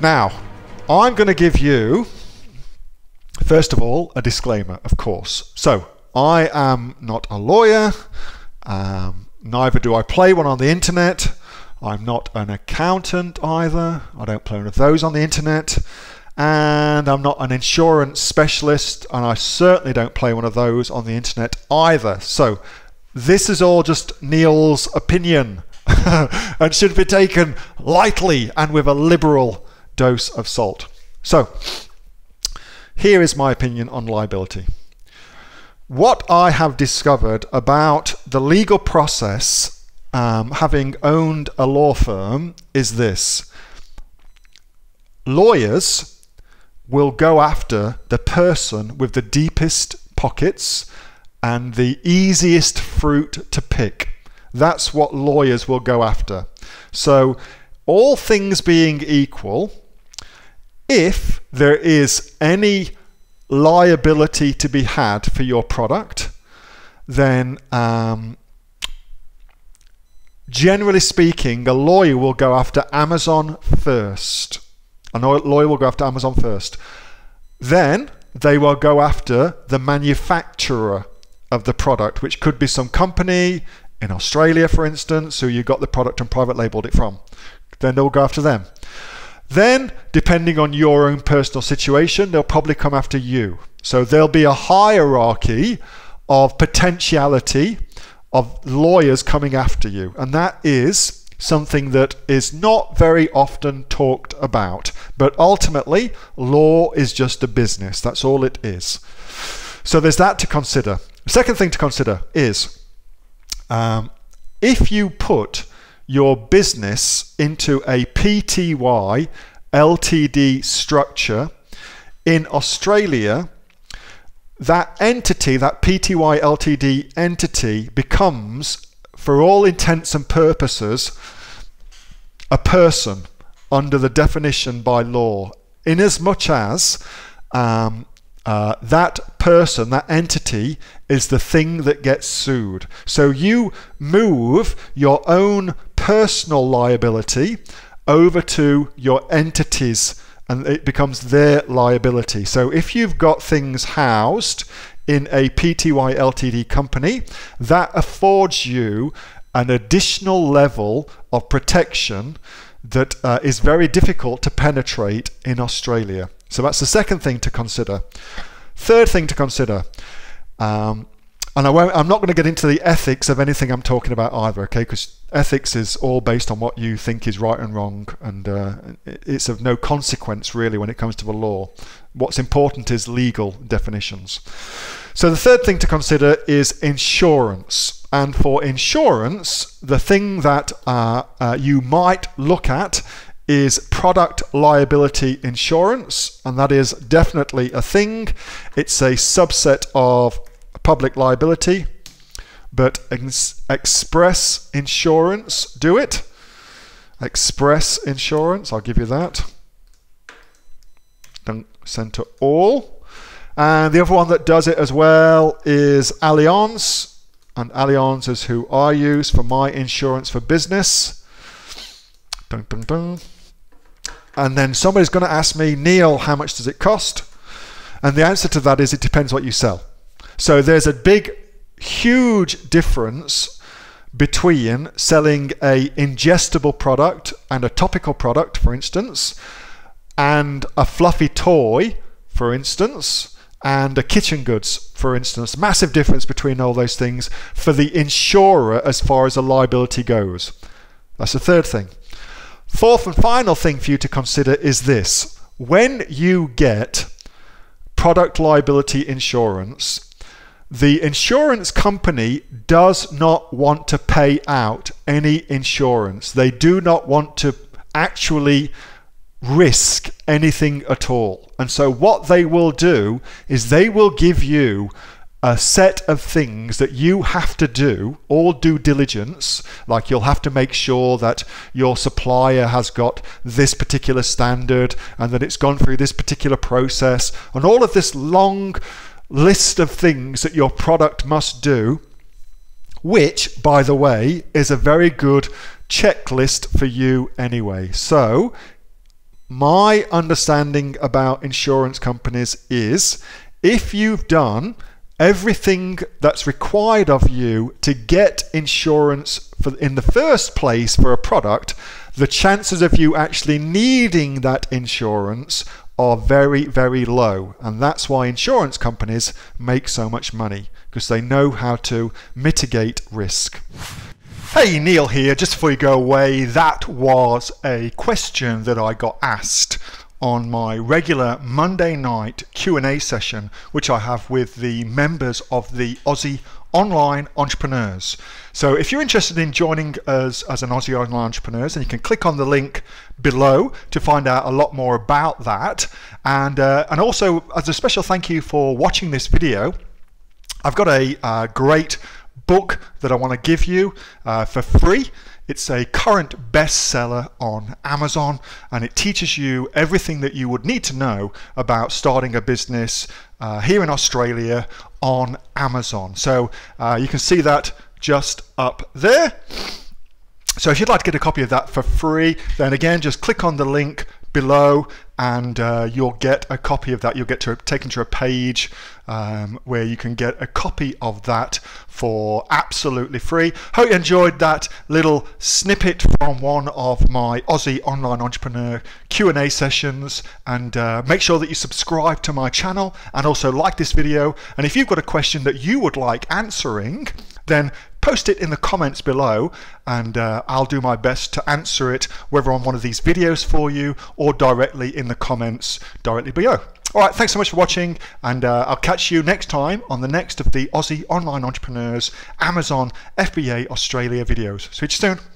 Now, I'm going to give you, first of all, a disclaimer, of course. So, I am not a lawyer, neither do I play one on the internet. I'm not an accountant either. I don't play one of those on the internet. And I'm not an insurance specialist, and I certainly don't play one of those on the internet either. So, this is all just Neil's opinion and should be taken lightly and with a liberal dose of salt. So, here is my opinion on liability. What I have discovered about the legal process, having owned a law firm, is this. Lawyers will go after the person with the deepest pockets and the easiest fruit to pick. That's what lawyers will go after. So, all things being equal, if there is any liability to be had for your product, then generally speaking, a lawyer will go after Amazon first. A lawyer will go after Amazon first. Then they will go after the manufacturer of the product, which could be some company in Australia, for instance, who you got the product and private labeled it from. Then they'll go after them. Then, depending on your own personal situation, they'll probably come after you. So there'll be a hierarchy of potentiality of lawyers coming after you. And that is something that is not very often talked about. But ultimately, law is just a business. That's all it is. So there's that to consider. The second thing to consider is if you put your business into a Pty Ltd structure in Australia, that entity, that Pty Ltd entity, becomes, for all intents and purposes, a person under the definition by law, inasmuch as that person, that entity, is the thing that gets sued. So you move your own personal liability over to your entities, and it becomes their liability. So if you've got things housed in a Pty Ltd company, that affords you an additional level of protection that is very difficult to penetrate in Australia. So that's the second thing to consider. Third thing to consider, and I'm not going to get into the ethics of anything I'm talking about either, okay? Because ethics is all based on what you think is right and wrong, and it's of no consequence really when it comes to the law. What's important is legal definitions. So the third thing to consider is insurance. And for insurance, the thing that you might look at is product liability insurance, and that is definitely a thing. It's a subset of public liability, but express insurance do it. Express insurance, I'll give you that. Don't send to all. And the other one that does it as well is Allianz, and Allianz is who I use for my insurance for business. Dun, dun, dun. And then somebody's going to ask me, Neil, how much does it cost? And the answer to that is it depends what you sell. So there's a big, huge difference between selling a ingestible product and a topical product, for instance, and a fluffy toy, for instance, and a kitchen goods, for instance. Massive difference between all those things for the insurer as far as the liability goes. That's the third thing. Fourth and final thing for you to consider is this. When you get product liability insurance, the insurance company does not want to pay out any insurance. They do not want to actually risk anything at all. And so what they will do is they will give you a set of things that you have to do, all due diligence, like you'll have to make sure that your supplier has got this particular standard and that it's gone through this particular process, and all of this long list of things that your product must do, which, by the way, is a very good checklist for you anyway. So my understanding about insurance companies is if you've done everything that's required of you to get insurance in the first place for a product, the chances of you actually needing that insurance are very, very low. And that's why insurance companies make so much money, because they know how to mitigate risk. Hey, Neil here. Just before you go away, that was a question that I got asked on my regular Monday night Q&A session, which I have with the members of the Aussie Online Entrepreneurs. So if you're interested in joining us as an Aussie Online Entrepreneurs, then you can click on the link below to find out a lot more about that. And also, as a special thank you for watching this video, I've got a great book that I want to give you for free. It's a current bestseller on Amazon, and it teaches you everything that you would need to know about starting a business here in Australia on Amazon. So you can see that just up there. So if you'd like to get a copy of that for free, then again, just click on the link below and you'll get a copy of that. You'll get taken to a page where you can get a copy of that for absolutely free. Hope you enjoyed that little snippet from one of my Aussie Online Entrepreneur Q&A sessions, and make sure that you subscribe to my channel and also like this video. And if you've got a question that you would like answering, then post it in the comments below, and I'll do my best to answer it, whether on one of these videos for you or directly in the comments directly below. All right, thanks so much for watching, and I'll catch you next time on the next of the Aussie Online Entrepreneurs Amazon FBA Australia videos. See you soon.